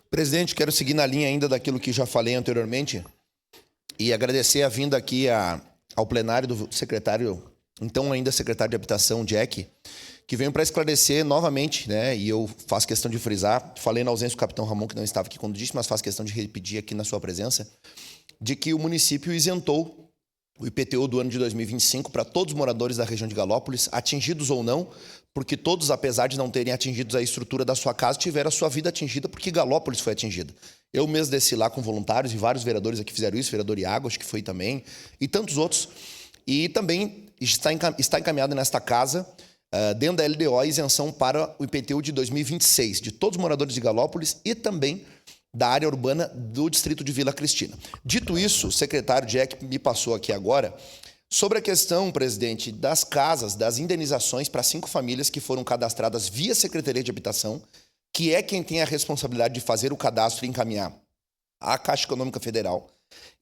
Presidente, quero seguir na linha ainda daquilo que já falei anteriormente e agradecer a vinda aqui ao plenário do secretário, então ainda secretário de Habitação, Jack, que veio para esclarecer novamente, né? E eu faço questão de frisar, falei na ausência do capitão Ramon, que não estava aqui quando disse, mas faço questão de repetir aqui na sua presença, de que o município isentou o IPTU do ano de 2025 para todos os moradores da região de Galópolis, atingidos ou não, porque todos, apesar de não terem atingido a estrutura da sua casa, tiveram a sua vida atingida porque Galópolis foi atingida. Eu mesmo desci lá com voluntários e vários vereadores aqui fizeram isso, vereador Iago, acho que foi também, e tantos outros. E também está encaminhado nesta casa, dentro da LDO, a isenção para o IPTU de 2026, de todos os moradores de Galópolis e também da área urbana do distrito de Vila Cristina. Dito isso, o secretário Jack me passou aqui agora sobre a questão, presidente, das casas, das indenizações para 5 famílias que foram cadastradas via Secretaria de Habitação, que é quem tem a responsabilidade de fazer o cadastro e encaminhar à Caixa Econômica Federal.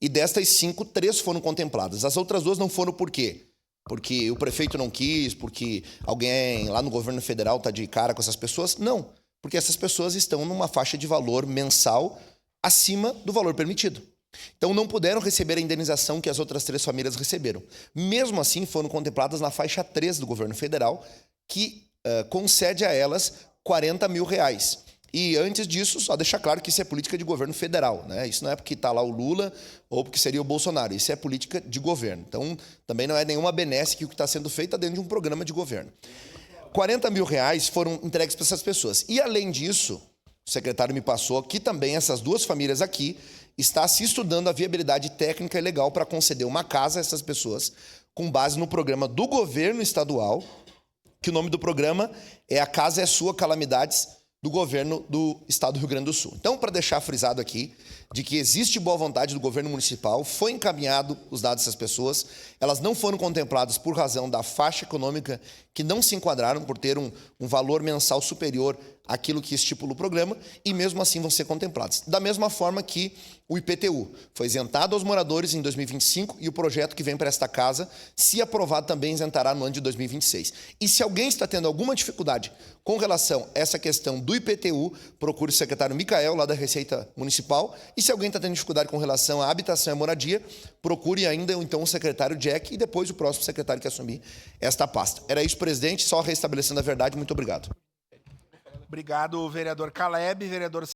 E destas 5, 3 foram contempladas. As outras 2 não foram por quê? Porque o prefeito não quis, porque alguém lá no governo federal está de cara com essas pessoas? Não, porque essas pessoas estão numa faixa de valor mensal acima do valor permitido. Então não puderam receber a indenização que as outras 3 famílias receberam. Mesmo assim, foram contempladas na faixa 3 do governo federal, que concede a elas R$40 mil. E antes disso, só deixar claro que isso é política de governo federal, né? Isso não é porque está lá o Lula ou porque seria o Bolsonaro. Isso é política de governo. Então, também não é nenhuma benesse que o que está sendo feito está dentro de um programa de governo. R$40 mil foram entregues para essas pessoas. E, além disso, o secretário me passou que também essas 2 famílias aqui está se estudando a viabilidade técnica e legal para conceder uma casa a essas pessoas com base no programa do governo estadual, que o nome do programa é A Casa é Sua, Calamidades, do governo do estado do Rio Grande do Sul. Então, para deixar frisado aqui, de que existe boa vontade do governo municipal, foi encaminhado os dados dessas pessoas, elas não foram contempladas por razão da faixa econômica, que não se enquadraram por ter um valor mensal superior àquilo que estipula o programa, e mesmo assim vão ser contempladas. Da mesma forma que o IPTU foi isentado aos moradores em 2025 e o projeto que vem para esta casa, se aprovado, também isentará no ano de 2026. E se alguém está tendo alguma dificuldade com relação a essa questão do IPTU, procure o secretário Micael, lá da Receita Municipal, e se alguém está tendo dificuldade com relação à habitação e à moradia, procure ainda então o secretário Jack e depois o próximo secretário que assumir esta pasta. Era isso, presidente, só restabelecendo a verdade. Muito obrigado. Obrigado, vereador Caleb. Vereador